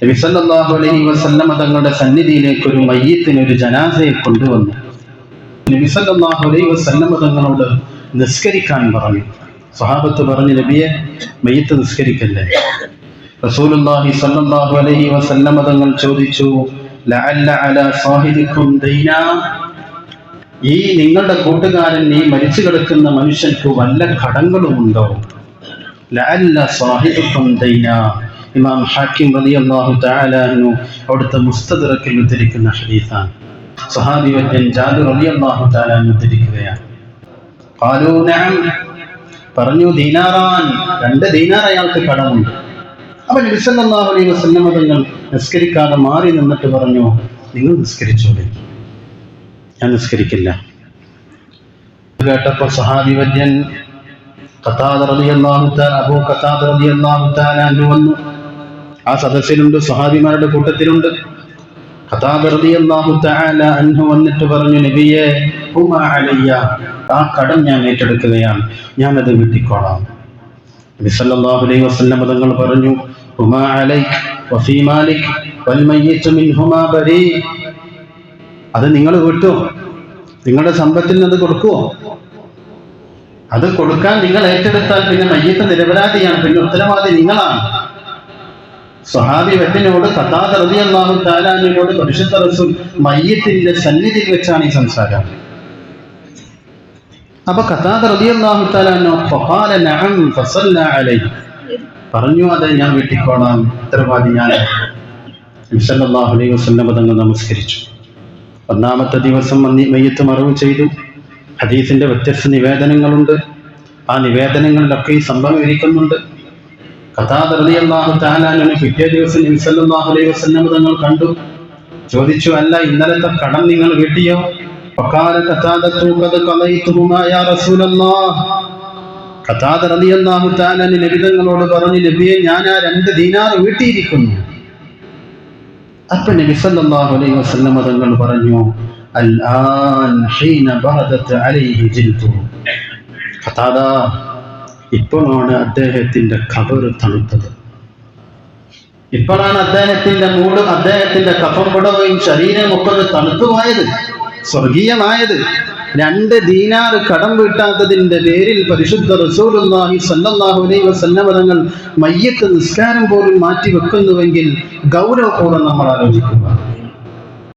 നബി സല്ലല്ലാഹു അലൈഹി വസല്ലം തങ്ങളുടെ സന്നിധിയിലേക്ക് ഒരു മയ്യിത്തിന്, ഒരു ജനാസയെ കൊണ്ടുവന്നു. നബി സല്ലല്ലാഹു അലൈഹി വസല്ലം തങ്ങളോട് നിസ്കരിക്കാൻ പറഞ്ഞു. സ്വഹാബത്ത് പറഞ്ഞു, നബിയെ, മയ്യിത്ത് നിസ്കരിക്കല്ലേ? റസൂലുള്ളാഹി സ്വല്ലല്ലാഹു അലൈഹി വസല്ലം തങ്ങൾ ചോദിച്ചു, ലഅല്ല അലാ സാഹിബിക്കും ദൈനാ, ഈ നിങ്ങളുടെ കൂട്ടുകാരൻ, ഈ മരിച്ചു കിടക്കുന്ന മനുഷ്യർക്ക് വല്ല കടങ്ങളുമുണ്ടോ? ലഅല്ല സാഹിബിക്കും ദൈനാ. ഇമാം ഹാക്കിം റളിയല്ലാഹു തആല അൻഹു അവിടുത്തെ മുസ്തദ്റക്കിൽ ഉദ്ധരിക്കുന്ന ഹദീസാണ്. സ്വഹാബി വര്യൻ ജാബിർ റളിയല്ലാഹു തആല അൻഹു ഉദ്ധരിക്കുകയാണ്. ഖാലൂ നഅം, പറഞ്ഞു, ദീനാറാൻ, 2 ദീനാർ അയാൾക്ക് കടമുണ്ട്. അപ്പോൾ നബി സല്ലല്ലാഹു അലൈഹി വസല്ലം തങ്ങൾ നിസ്കരിക്കാതെ മാറി നിന്നിട്ട് പറഞ്ഞു, നിങ്ങൾ നിസ്കരിച്ചോളൂ, ഞാൻ നിസ്കരിക്കില്ല. കേട്ടപ്പോൾ സ്വഹാബി വര്യൻ ഖതാദ റളിയല്ലാഹു തആല, അബൂ ഖതാദ റളിയല്ലാഹു തആല അൻഹു വന്നു. ആ സദസ്സിലുണ്ട്, സ്വഹാബിമാരുടെ കൂട്ടത്തിലുണ്ട്. ഖതാദ റളിയല്ലാഹു തആല അൻഹു വന്നിട്ട് പറഞ്ഞു, നബിയെ, ഹുമാ അലയ്യ, ആ കടം ഞാൻ ഏറ്റെടുക്കുകയാണ്, ഞാനത് വീട്ടിക്കോളാം. നബി സല്ലല്ലാഹു അലൈഹി വസല്ലം തങ്ങൾ പറഞ്ഞു, ഹുമാ അലൈക വഫീ മാലിക വൽ മയ്യിതു മിൻഹുമാ ബരീ, അത് നിങ്ങൾ വിട്ടോ, നിങ്ങളുടെ സമ്പത്തിൽ നിന്ന് കൊടുക്കുവോ? അത് കൊടുക്കാൻ നിങ്ങൾ ഏറ്റെടുത്താൽ പിന്നെ മയ്യിത്ത് നിരപരാധിയാണ്, പിന്നെ ഉത്തരവാദി നിങ്ങളാണ്. സ്വഹാബി വര്യനോട്, ഖതാദ റളിയല്ലാഹു തആല അൻഹുവിനോട് പരിശുദ്ധ റസൂൽ മയ്യിത്തിന്റെ സന്നിധിയിൽ വെച്ചാണ് ഈ സംസാരം. അപ്പൊ ഖതാദ റളിയല്ലാഹു തആല അൻഹു ഫഖാല നഅം ഫസല്ല അലൈഹി, പറഞ്ഞു, അതെ, ഞാൻ വീട്ടിക്കോളാം, ഉത്തരവാദി ഞാൻ. നബി സല്ലല്ലാഹു അലൈഹി വസല്ലം തങ്ങൾ നമസ്കരിച്ചു. 1ാമത്തെ ദിവസം മയ്യിത്ത് മറവ് ചെയ്തു. ഹദീസിന്റെ വ്യത്യസ്ത നിവേദനങ്ങളുണ്ട്. ആ നിവേദനങ്ങളിലൊക്കെ ഈ സംഭവം ഇരിക്കുന്നുണ്ട്. ഖതാദ റളിയല്ലാഹു തആല അൻഹു പിറ്റേ ദിവസം നബി സല്ലല്ലാഹു അലൈഹി വസല്ലം തങ്ങൾ കണ്ടു. ചോദിച്ചു, അല്ല, ഇന്നലത്തെ കടം നിങ്ങൾ വീട്ടിയോ? ഫഖാല ഖതാദതു ഖദ് ഖളൈതുഹുമാ യാ റസൂലല്ലാഹ്. ഖതാദ റളിയല്ലാഹു തആല അൻഹു നബി തങ്ങളോട് പറഞ്ഞു, നബിയെ, ഞാൻ ആ 2 ദീനാർ വീട്ടിയിരിക്കുന്നു. അപ്പോൾ നബി സല്ലല്ലാഹു അലൈഹി വസല്ലം തങ്ങൾ പറഞ്ഞു, അൽആൻ ഹീന ബറദത് അലൈഹി ജിൽദുഹു. ഖതാദ, ഇപ്പോഴാണ് അദ്ദേഹത്തിന്റെ ഖബർ തണുത്തത്, ഇപ്പോഴാണ് അദ്ദേഹത്തിന്റെ മൂടും അദ്ദേഹത്തിന്റെ കഫം പുടവയും ശരീരം ഒക്കെ തണുത്തുപോയത്, സ്വർഗീയമായത്. 2 ദീനാർ കടം വീട്ടാത്തതിന്റെ പേരിൽ പരിശുദ്ധ റസൂലുള്ളാഹി സ്വല്ലല്ലാഹു അലൈഹി വസല്ലം തങ്ങൾ മയ്യിത്ത് നിസ്കാരം പോലും മാറ്റി വെക്കുന്നുവെങ്കിൽ ഗൗരവപൂർവ്വം നമ്മൾ ആലോചിക്കുക.